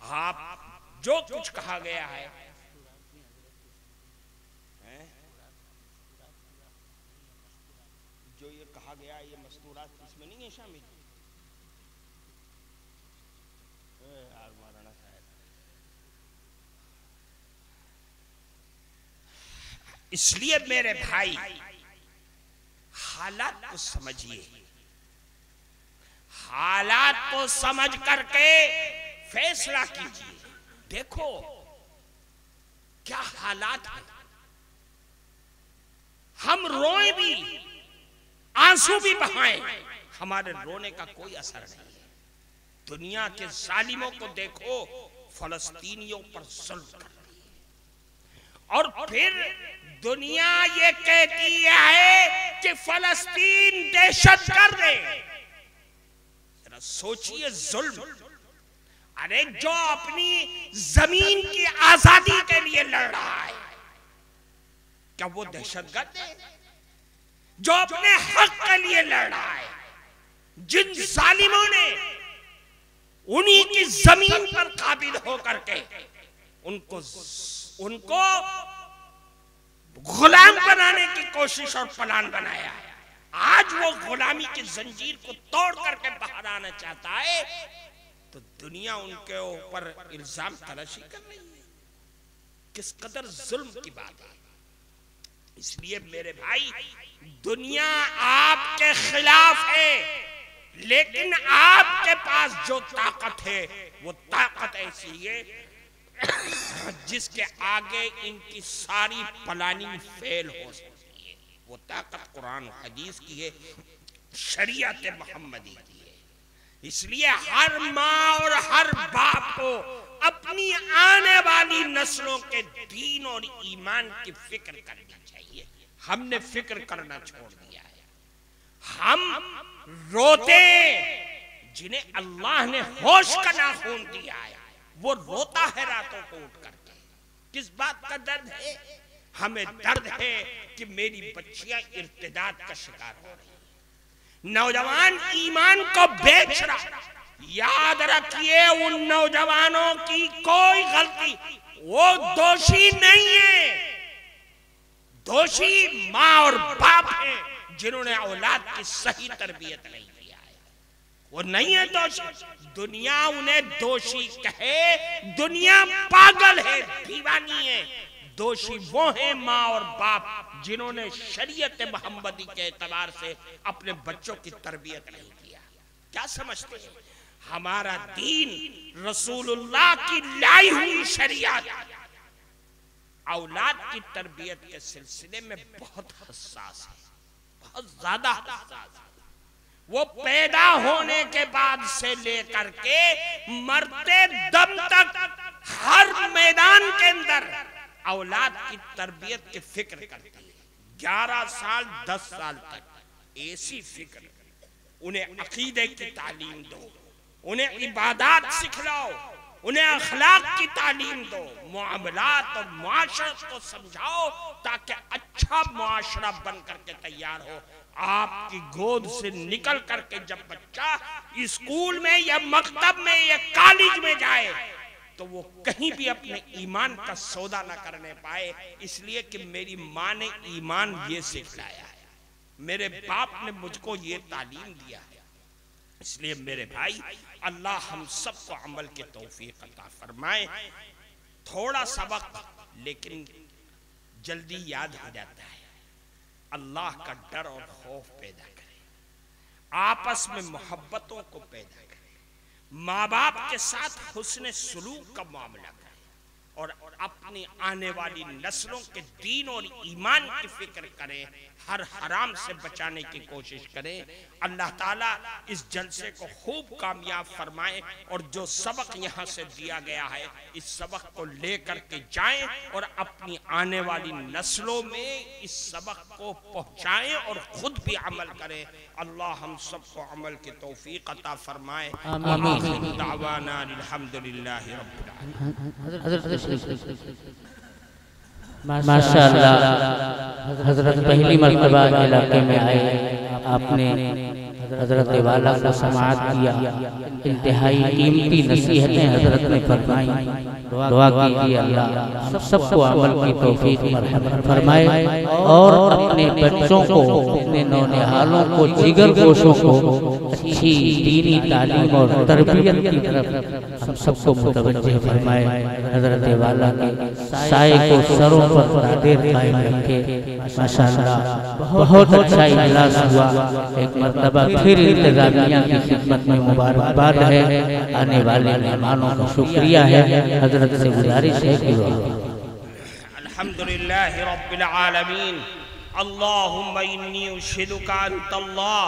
आप जो कुछ कहा गया है, जो ये कहा गया, ये मस्तूरात इसमें नहीं है शामिल। यार मौलाना साहब, इसलिए मेरे भाई हालात को समझिए, हालात को समझ करके फैसला कीजिए। देखो क्या हालात है, हम रोए भी, आंसू भी बहाएं, हमारे रोने का कोई असर नहीं है। दुनिया के जालिमों को देखो, फलस्तीनियों पर जुल्म कर रही है, और फिर दुनिया ये कहती है कि फलस्तीन दहशतगर्द है। जरा सोचिए जुल्म। अरे जो अपनी जमीन की आजादी के लिए लड़ रहा है, क्या वो दहशतगर्द है? जो अपने हक के लिए लड़ रहा है, जिन जालिमों ने उन्हीं की जमीन पर काबिज होकर के उनको गुलाम बनाने की कोशिश और प्लान बनाया है, आज वो गुलामी की जंजीर को तोड़ करके बाहर आना चाहता है, तो दुनिया उनके ऊपर इल्जाम तराशी कर रही है। किस कदर जुल्म की बात है। इसलिए मेरे भाई, दुनिया आपके खिलाफ है, लेकिन आपके पास जो ताकत है वो ताकत ऐसी है जिसके आगे इनकी सारी प्लानिंग फेल हो सकती है। वो ताकत कुरान और हदीस की है, शरीयत मोहम्मदी की है। इसलिए हर माँ और हर बाप को अपनी आने वाली नस्लों के दीन और ईमान की फिक्र करनी चाहिए। हमने फिक्र करना छोड़ दिया है। हम रोते, जिन्हें अल्लाह ने होश का नाखून दिया है, वो रोता है रातों को उठ करके। किस बात का दर्द है? हमें दर्द है कि मेरी बच्चियां इर्तिदाद का शिकार हो रही हैं, नौजवान ईमान को बेच रहा। याद रखिए, उन नौजवानों की कोई गलती, वो दोषी नहीं है। दोषी माँ और बाप हैं जिन्होंने औलाद की सही तरबियत नहीं किया है, वो नहीं है दोषी। दुनिया उन्हें दोषी कहे, दुनिया पागल है, दीवानी है। दोषी वो है माँ और बाप जिन्होंने शरीयत मोहम्मदी के एतबार से अपने बच्चों की तरबियत नहीं किया। क्या समझते हैं? हमारा दीन रसूलुल्लाह की लाई हुई शरीयत औलाद की तरबियत के सिलसिले में बहुत हसास है, बहुत ज्यादा हसास है। वो पैदा होने के बाद से लेकर के मरते दम तक हर मैदान के अंदर औलाद की तरबियत की फिक्र करती है। 11 साल 10 साल तक ऐसी फिक्र। उन्हें अकीदे की तालीम दो, उन्हें इबादत सिखलाओ, उन्हें अखलाक की तालीम दो, मुआमलात और मुआशरत को समझाओ ताकि अच्छा मुआशरा बन करके तैयार हो। आपकी गोद से निकल करके जब बच्चा स्कूल में या मकतब में या कॉलेज में जाए तो वो कहीं भी अपने ईमान का सौदा ना करने पाए, इसलिए कि मेरी माँ ने ईमान ये सिखलाया है, मेरे बाप ने मुझको ये तालीम दिया है। इसलिए मेरे भाई, अल्लाह हम सबको अमल के तौफीक अता फरमाए। थोड़ा सा वक्त लेकिन जल्दी याद हो जाता है। अल्लाह का डर और खौफ पैदा करें, आपस में मोहब्बतों को पैदा करें, माँ बाप के साथ हुस्न सुलूक का मामला करें और अपनी आने वाली नस्लों के दीन और ईमान की फिक्र करें, हर हराम से बचाने की कोशिश करें। अल्लाह ताला इस जलसे को खूब कामयाब फरमाए और जो सबक यहाँ से दिया गया है इस सबक को लेकर के जाएं और अपनी आने वाली नस्लों में इस सबक को पहुँचाएं और खुद भी अमल करें। अल्लाह हम सबको अमल की तौफीक अता फरमाए। दावाना अल्हम्दुलिल्लाहि रब्बिल आलमीन। माशाअल्लाह, हजरत पहली मर्तबा इलाके में आए, आपने हजरत वाला को समाअत किया, इंतहाई कीमती नसीहतें हजरत ने फरमाई। दुआ कीजिए अल्लाह सबको अमल की तौफीक मरहमत फरमाए और अपने बच्चों को, अपने नौनिहालों को, जिगर गोशों को अच्छी दीनी तालीम और तरबियत की तरफ हम सबको मुतवज्जह फरमाए। हज़रत वाला के साए को सरों पर दादेर कायम रखे। माशाअल्लाह बहुत अच्छा इजलास हुआ। एक मरतबा फिर इंतजामिया की खिदमत में मुबारकबाद है, आने वाले मेहमानों का शुक्रिया है। हजरत से गुजारिश है कि अल्हम्दुलिल्लाह रब्बिल आलमीन। अल्लाहुम्मा इन्नी उश्हिदुका अंतल्लाह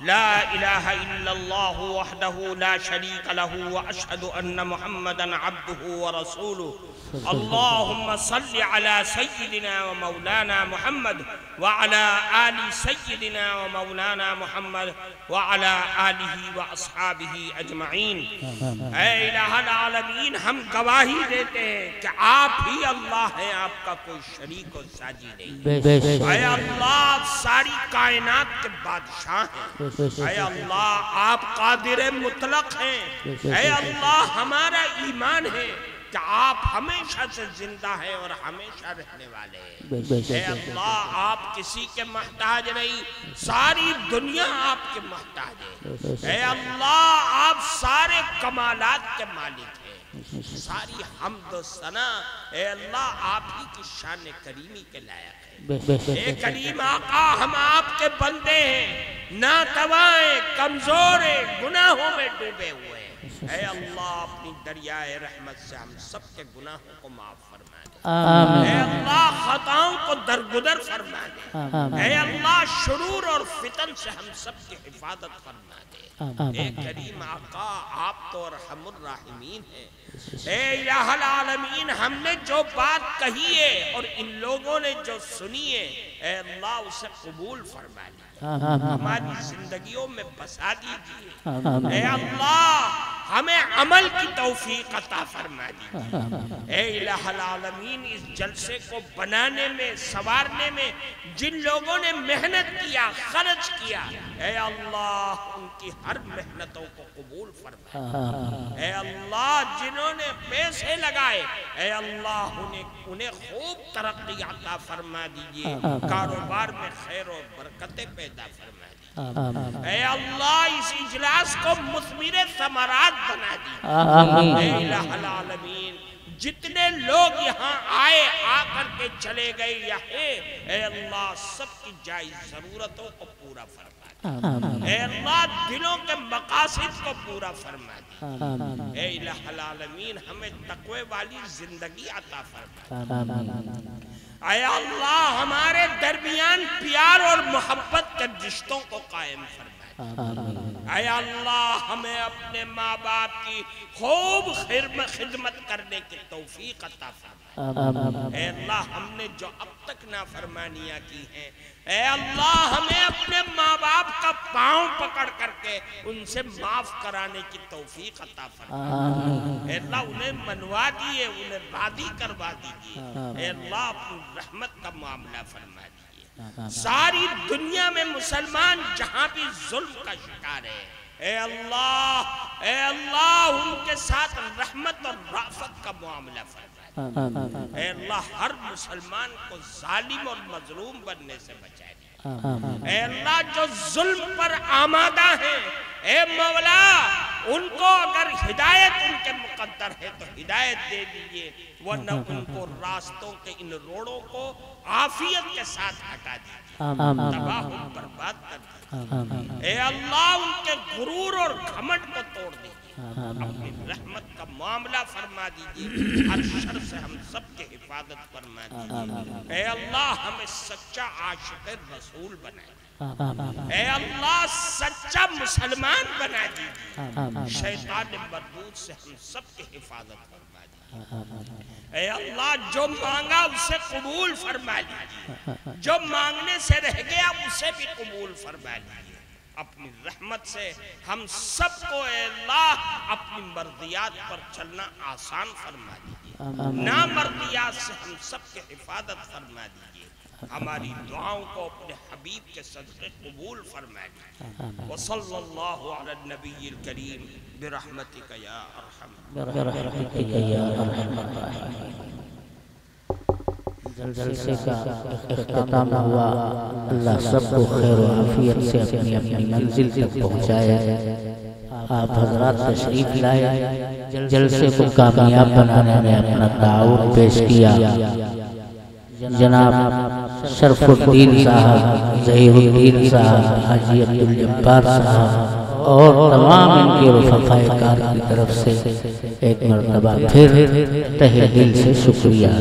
ला इलाहा इल्लल्लाहु वहदहु ला शरीका लहु व अशहदु अन्न मुहम्मदन अब्दुहु व रसूलुहु। अल्लाहुम्मा सल्लि अला सय्यिदिना व मौलाना मुहम्मद व अला आलि सय्यिदिना व मौलाना मुहम्मद व अला आलिहि व अस्हाबिहि अजमईन। ऐ इलाहुल आलमीन, हम गवाही देते हैं कि आप ही अल्लाह हैं, आपका कोई शरीक और साजी नहीं। ऐ अल्लाह, सारी कायनात के बादशाह हैं। ऐ अल्लाह, आप कादिर मुतलक हैं। ऐ अल्लाह, हमारा ईमान है कि आप हमेशा से जिंदा है और हमेशा रहने वाले हैं। ऐ अल्लाह, आप किसी के मोहताज नहीं, सारी दुनिया आपके मोहताज है। ऐ अल्लाह, आप सारे कमालात के मालिक हैं, सारी हम्द सना ऐ अल्लाह आप ही की शान करीमी के लायक है। ए करीम आका, हम आपके बंदे हैं, ना तवाएं, कमजोर है, गुनाहों में डूबे हुए हैं। ऐ अल्लाह, अपनी दरियाए रहमत से हम सबके गुनाहों को माफ फरमा दे। ऐ अल्लाह, खताओं को दरगुदर फरमा दे। ऐ अल्लाह, शुरूर और फितन से हम सबकी हिफाजत फरमा दे। ए करीम आका, आप तो रहमुर राहिमीन हैं। ए इलाहुल आलमीन, हमने जो बात कही है और इन लोगों ने जो सुनी है, ए अल्लाह उसे कबूल फरमा ली, हमारी जिंदगियों में बसा दीजिए। ए अल्लाह, हमें अमल की तौफीक अता फरमा दीजिए। ए इलाहुल आलमीन, इस जलसे को बनाने में, संवारने में जिन लोगों ने मेहनत किया, खर्च किया, ए अल्लाह उनकी हर मेहनतों को कबूल फरमा। ए अल्लाह, जिन्होंने पैसे लगाए, ए अल्लाह उन्हें खूब तरक्की अता फरमा दीजिए, कारोबार में खैर और बरकतें पैदा फरमा दीजिए। ए अल्लाह, इस इजलास को मुस्मिर समारात बना दीजिए। ए इलाहुल आलमीन, जितने लोग यहाँ आए, आकर के चले गए यहाँ, ए अल्लाह सबकी जायज जरूरतों को पूरा फरमा दे। ए अल्लाह, दिलों के मकासिद को पूरा फरमा दे। ए इलाहुल आलमीन, हमें तकवे वाली जिंदगी अता फरमा। ऐ अल्लाह, हमारे दरमियान प्यार और मोहब्बत के रिश्तों को कायम फरमा। ऐ अल्लाह, हमें अपने माँ बाप की खूब खिदमत करने की तौफीक अता फरमा। ऐ अल्लाह, हमने जो अब तक नाफरमानियां की हैं, ऐ अल्लाह हमें अपने माँ बाप का पांव पकड़ करके उनसे माफ कराने की तौफीक अता फरमा। ऐ अल्लाह, उन्हें मनवा दिए, उन्हें राजी करवा दीजिए। ऐ अल्लाह, अपनी रहमत का मामला फरमा दीजिए। सारी दुनिया में मुसलमान जहां भी जुल्म का शिकार है, ए अल्लाह उनके साथ रहमत और राफत का मामला फरमा। ए अल्लाह, हर मुसलमान को जालिम और मजलूम बनने से बचाए। ए अल्लाह, जो जुल्म पर आमादा है, ए मौला, उनको अगर हिदायत उनके मुकद्दर है तो हिदायत दे दीजिए, वरना उनको रास्तों के इन रोड़ों को आफियत के साथ हटा दीजिए, तबाह बर्बाद कर दीजिए। ए अल्लाह, उनके गुरूर और घमंड को तोड़ दीजिए, अपनी रहमत का मामला फरमा दीजिए, हर शर से हम सबके हिफाजत फरमा दीजिए। ए अल्लाह, हमें सच्चा आशिक़ रसूल बनाए। ए अल्लाह, सच्चा मुसलमान बना दीजिए, शैतान मरदूद से हम सबकी हिफाजत फरमा दीजिए। ए अल्लाह, जो मांगा उसे कबूल फरमा लीजिए, जो मांगने से रह गया उसे भी कबूल फरमा लीजिए। अपनी रहमत से हम सबको अल्लाह अपनी मर्दियात पर चलना आसान फरमा दीजिए, ना मर्दियात से हम सबके हिफाजत फरमा दीजिए। हमारी दुआओं को अपने हबीब के सदक़े कबूल फरमाए। वसल्लल्लाहु अला नबील करीम बिरहमतिका या अरहम। जलसे का इख्तिताम हुआ। अल्लाह सबको खैर और आफियत से अपनी अपनी मंजिल तक पहुँचाए। आप हजरात तशरीफ लाए, जलसे को कामयाब बनाने में अपना ताउन पेश किया। जनाब शरफुद्दीन साहब, ज़हीरुद्दीन साहब, हाजी अब्दुल जब्बार साहब और तमाम इनके रफ़ाक़ाए की तरफ से एक मरतबा फिर तहे दिल से शुक्रिया।